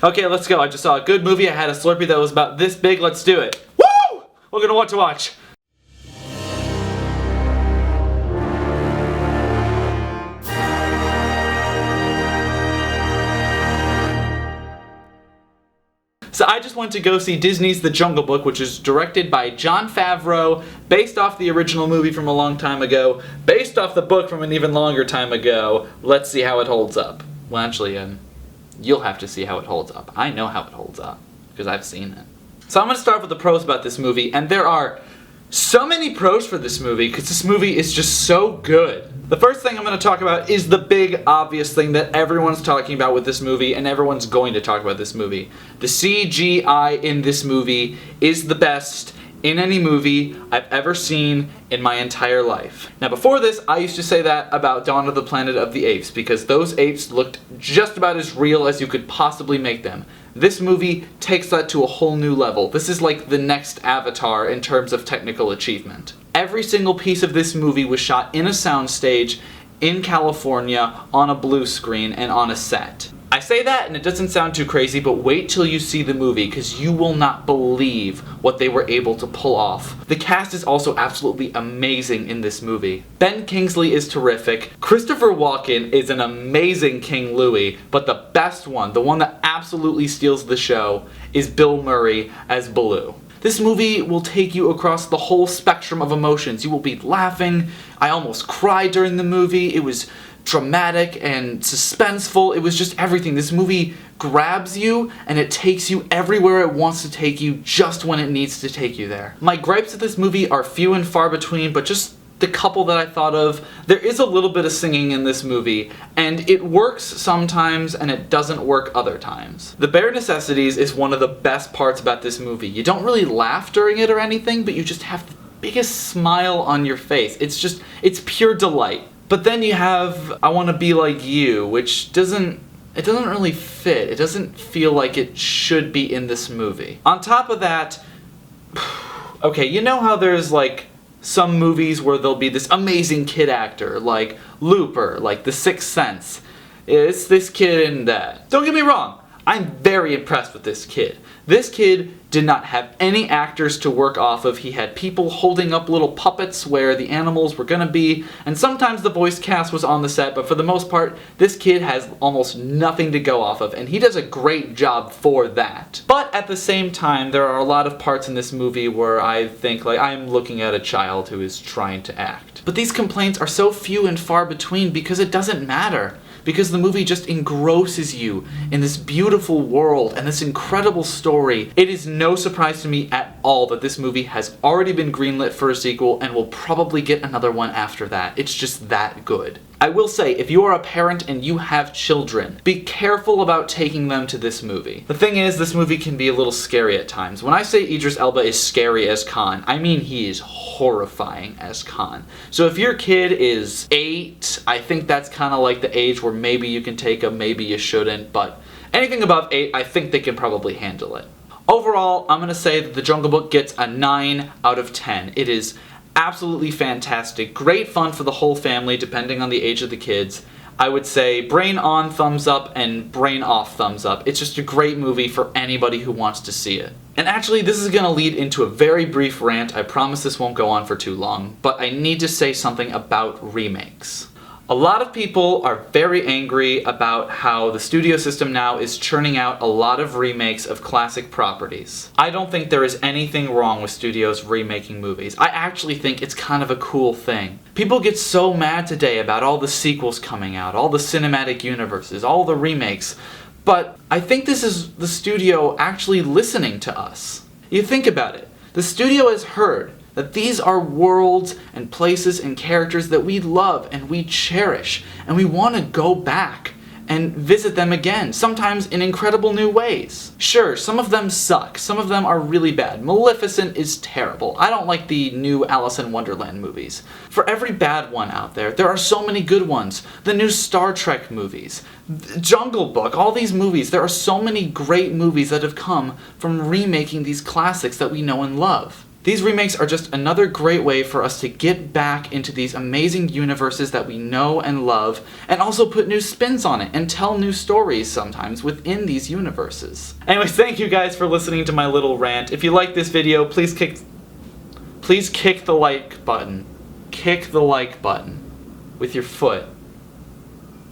Okay, let's go. I just saw a good movie. I had a Slurpee that was about this big. Let's do it. Woo! We're gonna watch. So I just went to go see Disney's The Jungle Book, which is directed by Jon Favreau, based off the original movie from a long time ago, based off the book from an even longer time ago. Let's see how it holds up. Well, actually, you'll have to see how it holds up. I know how it holds up, because I've seen it. So I'm going to start with the pros about this movie, and there are so many pros for this movie, because this movie is just so good. The first thing I'm going to talk about is the big obvious thing that everyone's talking about with this movie, and everyone's going to talk about this movie. The CGI in this movie is the best in any movie I've ever seen in my entire life. Now before this, I used to say that about Dawn of the Planet of the Apes, because those apes looked just about as real as you could possibly make them. This movie takes that to a whole new level. This is like the next Avatar in terms of technical achievement. Every single piece of this movie was shot in a soundstage in California on a blue screen and on a set. I say that and it doesn't sound too crazy, but wait till you see the movie because you will not believe what they were able to pull off. The cast is also absolutely amazing in this movie. Ben Kingsley is terrific. Christopher Walken is an amazing King Louie, but the best one, the one that absolutely steals the show, is Bill Murray as Baloo. This movie will take you across the whole spectrum of emotions. You will be laughing. I almost cried during the movie. It was dramatic and suspenseful. It was just everything. This movie grabs you and it takes you everywhere it wants to take you just when it needs to take you there. My gripes with this movie are few and far between, but just the couple that I thought of. There is a little bit of singing in this movie, and it works sometimes and it doesn't work other times. The bare necessities is one of the best parts about this movie. You don't really laugh during it or anything, but you just have the biggest smile on your face. It's pure delight. But then you have I Want to Be Like You, which doesn't really fit. It doesn't feel like it should be in this movie. On top of that, okay, you know how there's like some movies where there'll be this amazing kid actor, like Looper, like The Sixth Sense. It's this kid in that. Don't get me wrong, I'm very impressed with this kid. This kid did not have any actors to work off of. He had people holding up little puppets where the animals were gonna be, and sometimes the voice cast was on the set, but for the most part, this kid has almost nothing to go off of, and he does a great job for that. But at the same time, there are a lot of parts in this movie where I think, like, I'm looking at a child who is trying to act. But these complaints are so few and far between because it doesn't matter. Because the movie just engrosses you in this beautiful world and this incredible story. It is no surprise to me at all that this movie has already been greenlit for a sequel and will probably get another one after that. It's just that good. I will say, if you are a parent and you have children, be careful about taking them to this movie. The thing is, this movie can be a little scary at times. When I say Idris Elba is scary as Khan, I mean he is horrifying as Khan. So if your kid is 8, I think that's kind of like the age where maybe you can take them, maybe you shouldn't, but anything above 8, I think they can probably handle it. Overall, I'm going to say that The Jungle Book gets a 9 out of 10. It is absolutely fantastic. Great fun for the whole family, depending on the age of the kids. I would say brain on, thumbs up, and brain off, thumbs up. It's just a great movie for anybody who wants to see it. And actually, this is going to lead into a very brief rant. I promise this won't go on for too long, but I need to say something about remakes. A lot of people are very angry about how the studio system now is churning out a lot of remakes of classic properties. I don't think there is anything wrong with studios remaking movies. I actually think it's kind of a cool thing. People get so mad today about all the sequels coming out, all the cinematic universes, all the remakes, but I think this is the studio actually listening to us. You think about it. The studio has heard that these are worlds and places and characters that we love and we cherish, and we want to go back and visit them again, sometimes in incredible new ways. Sure, some of them suck, some of them are really bad. Maleficent is terrible. I don't like the new Alice in Wonderland movies. For every bad one out there, there are so many good ones. The new Star Trek movies, Jungle Book, all these movies, there are so many great movies that have come from remaking these classics that we know and love. These remakes are just another great way for us to get back into these amazing universes that we know and love, and also put new spins on it and tell new stories sometimes within these universes. Anyways, thank you guys for listening to my little rant. If you like this video, please kick the like button. Kick the like button with your foot.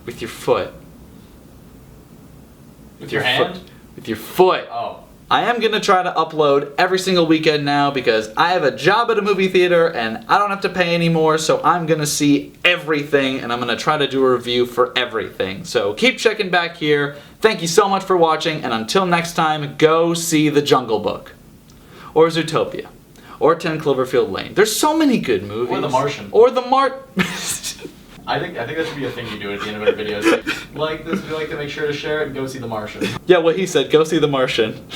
With your foot. With your hand? With your foot. Oh. I am going to try to upload every single weekend now because I have a job at a movie theater and I don't have to pay anymore, so I'm going to see everything and I'm going to try to do a review for everything. So keep checking back here. Thank you so much for watching, and until next time, go see The Jungle Book. Or Zootopia. Or 10 Cloverfield Lane. There's so many good movies. Or The Martian. Or I think that should be a thing you do at the end of our videos. Like this, if you like to make sure to share it, and go see The Martian. Yeah, what he said, go see The Martian.